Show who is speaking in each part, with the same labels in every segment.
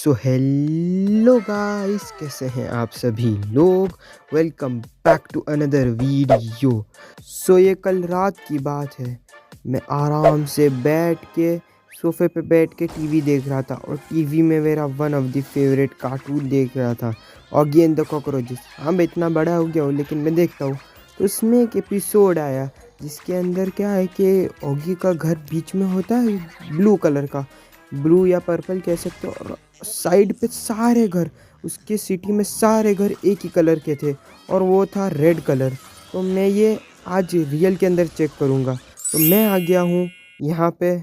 Speaker 1: So hello guys, कैसे हैं आप सभी लोग। Welcome back to another video. ये कल रात की बात है। मैं आराम से बैठ के सोफे पे बैठ के टीवी देख रहा था और टीवी में मेरा one of the favourite cartoon देख रहा था, ऑगी एंड द कॉकरोचेस। हाँ, मैं इतना बड़ा हो गया हूँ लेकिन मैं देखता हूँ। तो उसमें एक एपिसोड आया जिसके अंदर क्या है कि ऑगी का घर बीच में होता है ब्लू कलर का, ब्लू या पर्पल कह सकते हो, और साइड पे सारे घर, उसके सिटी में सारे घर एक ही कलर के थे और वो था रेड कलर। तो मैं ये आज रियल के अंदर चेक करूँगा। तो मैं आ गया हूँ यहाँ पे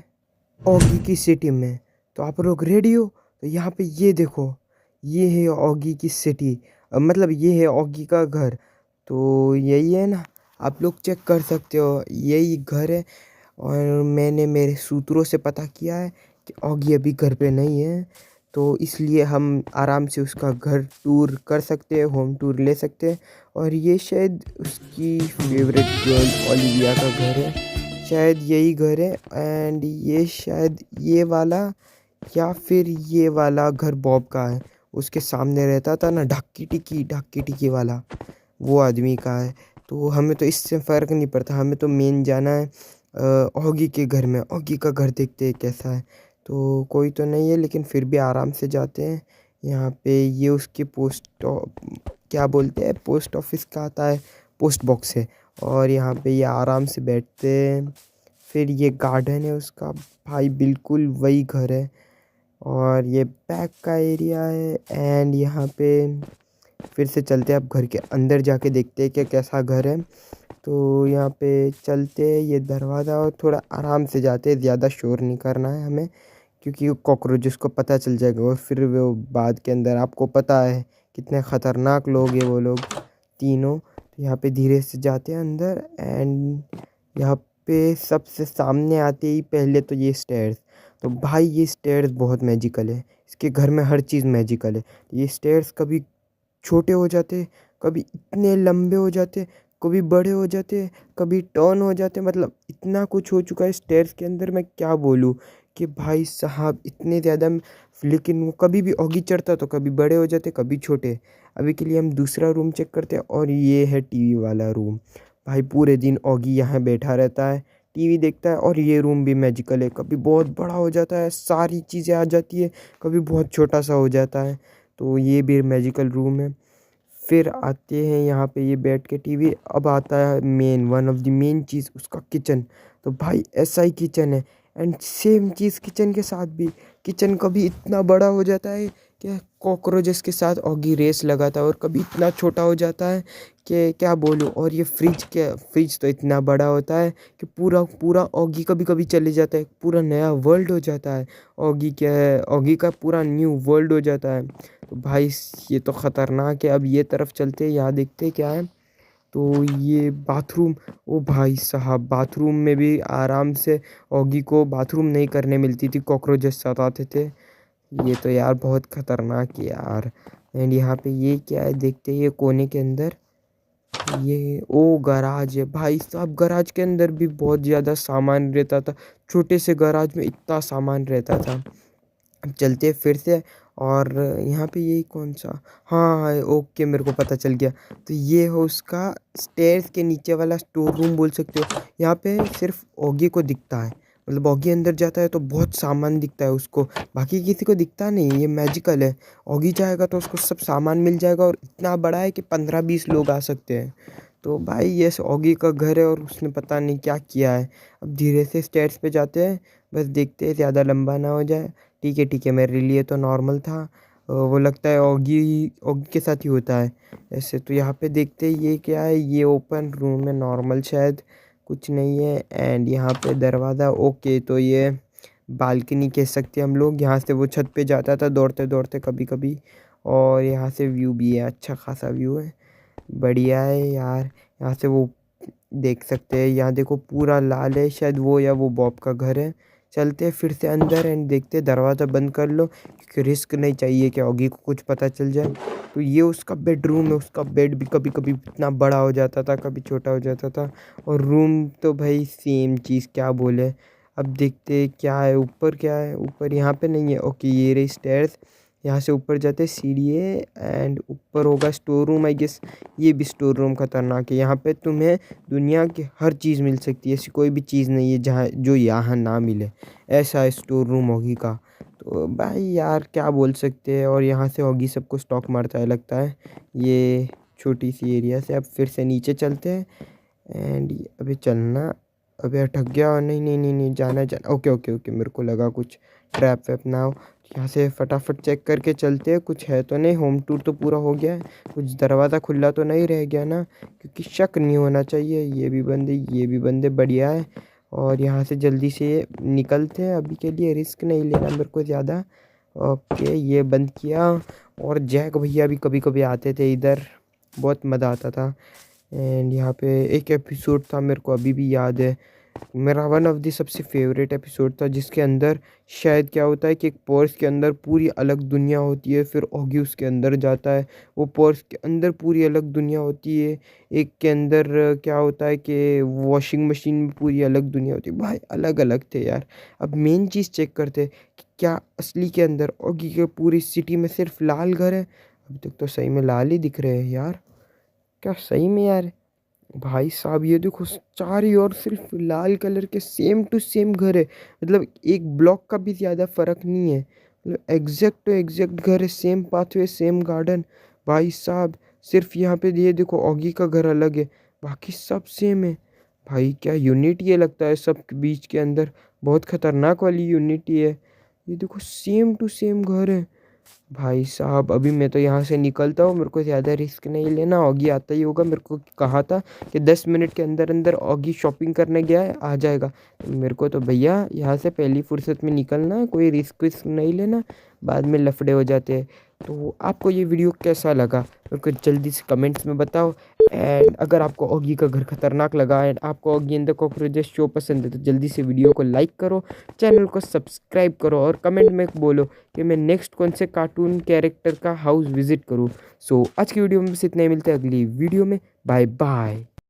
Speaker 1: ऑगी की सिटी में। तो आप लोग रेडी हो? तो यहाँ पे ये देखो, ये है ऑगी की सिटी, मतलब ये है ऑगी का घर। तो यही है ना, आप लोग चेक कर सकते हो, यही घर है। और मैंने मेरे सूत्रों से पता किया है कि ऑगी अभी घर पे नहीं है, तो इसलिए हम आराम से उसका घर टूर कर सकते हैं, होम टूर ले सकते हैं। और ये शायद उसकी फेवरेट गर्ल ओलिविया का घर है, शायद यही घर है। एंड ये शायद ये वाला या फिर ये वाला घर बॉब का है, उसके सामने रहता था ना ढक्की टिक्की वाला, वो आदमी का है। तो हमें तो इससे फ़र्क नहीं पड़ता, हमें तो मेन जाना है ऑगी के घर में। ऑगी का घर देखते हैं कैसा है। तो कोई तो नहीं है लेकिन फिर भी आराम से जाते हैं। यहाँ पे ये उसकी क्या बोलते हैं, पोस्ट ऑफिस का आता है, पोस्ट बॉक्स है। और यहाँ पे ये आराम से बैठते हैं। फिर ये गार्डन है उसका, भाई बिल्कुल वही घर है। और ये बैक का एरिया है। एंड यहाँ पे फिर से चलते हैं, अब घर के अंदर जाके देखते हैं कि कैसा घर है। तो यहाँ पे चलते हैं, ये दरवाज़ा, और थोड़ा आराम से जाते हैं, ज़्यादा शोर नहीं करना है हमें, क्योंकि वो कॉकरोचेस को पता चल जाएगा और फिर वो बाद के अंदर, आपको पता है कितने ख़तरनाक लोग हैं वो लोग तीनों। तो यहाँ पे धीरे से जाते हैं अंदर। एंड यहाँ पे सबसे सामने आते ही पहले तो ये स्टेयर्स। तो भाई ये स्टेयर्स बहुत मैजिकल है, इसके घर में हर चीज़ मैजिकल है। ये स्टेयर्स कभी छोटे हो जाते, कभी इतने लंबे हो जाते, कभी बड़े हो जाते, कभी टर्न हो जाते, मतलब इतना कुछ हो चुका है स्टेयर्स के अंदर, मैं क्या बोलूँ कि भाई साहब इतने ज़्यादा। लेकिन वो कभी भी ऑगी चढ़ता तो कभी बड़े हो जाते, कभी छोटे। अभी के लिए हम दूसरा रूम चेक करते हैं, और ये है टीवी वाला रूम। भाई पूरे दिन ऑगी यहाँ बैठा रहता है, टीवी देखता है। और ये रूम भी मैजिकल है, कभी बहुत बड़ा हो जाता है, सारी चीज़ें आ जाती है, कभी बहुत छोटा सा हो जाता है। तो ये भी मैजिकल रूम है। फिर आते हैं यहाँ पे ये बैठ के टीवी। अब आता है main, one of the main चीज़, उसका किचन। तो भाई ऐसा ही किचन है। एंड सेम चीज़ किचन के साथ भी, किचन कभी इतना बड़ा हो जाता है कि कॉकरोचेस के साथ ऑगी रेस लगाता है, और कभी इतना छोटा हो जाता है कि क्या बोलूँ। और ये फ्रिज तो इतना बड़ा होता है कि पूरा पूरा ऑगी कभी कभी चले जाता है, पूरा नया वर्ल्ड हो जाता है। ऑगी क्या है, ऑगी का पूरा न्यू वर्ल्ड हो जाता है। तो भाई ये तो ख़तरनाक है। अब ये तरफ चलते हैं, यहाँ देखते हैं क्या है। तो ये बाथरूम, ओ भाई साहब, बाथरूम में भी आराम से ऑगी को बाथरूम नहीं करने मिलती थी, कॉकरोचेस सताते थे। ये तो यार बहुत ख़तरनाक है यार। एंड यहाँ पे ये क्या है देखते हैं, ये कोने के अंदर ये ओ गराज है। भाई साहब गराज के अंदर भी बहुत ज़्यादा सामान रहता था, छोटे से गराज में इतना सामान रहता था। अब चलते हैं फिर से। और यहाँ पे ये कौन सा, हाँ ओके, मेरे को पता चल गया। तो ये हो उसका स्टेयर्स के नीचे वाला स्टोर रूम बोल सकते हो। यहाँ पे सिर्फ ऑगी को दिखता है, मतलब ऑगी अंदर जाता है तो बहुत सामान दिखता है उसको, बाकी किसी को दिखता नहीं। ये मैजिकल है, ऑगी जाएगा तो उसको सब सामान मिल जाएगा, और इतना बड़ा है कि 15-20 लोग आ सकते हैं। तो भाई ये ऑगी का घर है और उसने पता नहीं क्या किया है। अब धीरे से स्टेयर्स पे जाते हैं, बस देखते हैं ज़्यादा लंबा ना हो जाए। ठीक है, मेरे लिए तो नॉर्मल था। वो लगता है ऑगी ऑगी के साथ ही होता है ऐसे। तो यहाँ पे देखते हैं ये क्या है, ये ओपन रूम है, नॉर्मल शायद कुछ नहीं है। एंड यहाँ पे दरवाज़ा, ओके, तो ये बालकनी कह सकते हैं हम लोग। यहाँ से वो छत पे जाता था दौड़ते दौड़ते कभी कभी। और यहाँ से व्यू भी है, अच्छा खासा व्यू है, बढ़िया है यार। यहाँ से वो देख सकते हैं, यहाँ देखो पूरा लाल है, शायद वो या वो बॉब का घर है। चलते हैं फिर से अंदर एंड देखते हैं, दरवाज़ा बंद कर लो क्योंकि रिस्क नहीं चाहिए कि ऑगी को कुछ पता चल जाए। तो ये उसका बेडरूम है, उसका बेड भी कभी कभी इतना बड़ा हो जाता था, कभी छोटा हो जाता था। और रूम तो भाई सेम चीज़, क्या बोले। अब देखते हैं क्या है ऊपर, क्या है ऊपर, यहाँ पे नहीं है, ओके ये रही स्टेयर्स। यहाँ से ऊपर जाते सीढ़ी है एंड ऊपर होगा स्टोर रूम आई गेस। ये भी स्टोर रूम खतरनाक है। यहाँ पे तुम्हें दुनिया की हर चीज़ मिल सकती है, ऐसी कोई भी चीज़ नहीं है जहाँ जो यहाँ ना मिले। ऐसा है स्टोर रूम ऑगी का। तो भाई यार क्या बोल सकते हैं। और यहाँ से ऑगी सबको स्टॉक मारता है लगता है। ये छोटी सी एरिया से अब फिर से नीचे चलते हैं एंड अभी चलना। अबे अटक गया। नहीं नहीं नहीं नहीं, जाना जाना। ओके ओके ओके, मेरे को लगा कुछ ट्रैप वैप ना हो। यहाँ से फटाफट चेक करके चलते हैं कुछ है तो नहीं। होम टूर तो पूरा हो गया है, कुछ दरवाज़ा खुला तो नहीं रह गया ना, क्योंकि शक नहीं होना चाहिए। ये भी बंदे बढ़िया है। और यहाँ से जल्दी से निकलते हैं, अभी के लिए रिस्क नहीं लेना मेरे को ज़्यादा। ओके ये बंद किया। और जैक भैया भी कभी कभी आते थे इधर, बहुत मज़ा आता था। एंड यहाँ पे एक एपिसोड था मेरे को अभी भी याद है, मेरा वन ऑफ दी सबसे फेवरेट एपिसोड था, जिसके अंदर शायद क्या होता है कि एक पर्स के अंदर पूरी अलग दुनिया होती है, फिर ऑगी उसके अंदर जाता है, वो पर्स के अंदर पूरी अलग दुनिया होती है। एक के अंदर क्या होता है कि वॉशिंग मशीन में पूरी अलग दुनिया होती है। भाई अलग अलग थे यार। अब मेन चीज़ चेक करते कि क्या असली के अंदर ऑगी के पूरी सिटी में सिर्फ लाल घर है। अभी तक तो सही में लाल ही दिख रहे हैं यार। क्या सही में यार। भाई साहब ये देखो, चारों ओर सिर्फ लाल कलर के सेम टू सेम घर है। मतलब एक ब्लॉक का भी ज़्यादा फर्क नहीं है। मतलब एग्जैक्ट टू एग्जैक्ट घर है, सेम पाथवे सेम गार्डन। भाई साहब सिर्फ यहाँ पे ये देखो ऑगी का घर अलग है, बाकी सब सेम है। भाई क्या यूनिटी है लगता है सब के बीच के अंदर, बहुत खतरनाक वाली यूनिटी है। ये देखो सेम टू सेम घर है। भाई साहब अभी मैं तो यहाँ से निकलता हूँ, मेरे को ज़्यादा रिस्क नहीं लेना। ऑगी आता ही होगा, मेरे को कहा था कि 10 मिनट के अंदर अंदर ऑगी शॉपिंग करने गया है, आ जाएगा। तो मेरे को तो भैया यहाँ से पहली फुर्सत में निकलना है, कोई रिस्क विस्क नहीं लेना, बाद में लफड़े हो जाते हैं। तो आपको ये वीडियो कैसा लगा मेरे को जल्दी से कमेंट्स में बताओ। एंड अगर आपको ऑगी का घर खतरनाक लगा एंड आपको Oggy and the cockroaches show पसंद है तो जल्दी से वीडियो को लाइक करो, चैनल को सब्सक्राइब करो और कमेंट में बोलो कि मैं नेक्स्ट कौन से कार्टून कैरेक्टर का हाउस विजिट करूँ। सो आज की वीडियो में बस इतना ही, मिलते हैं अगली वीडियो में। Bye bye.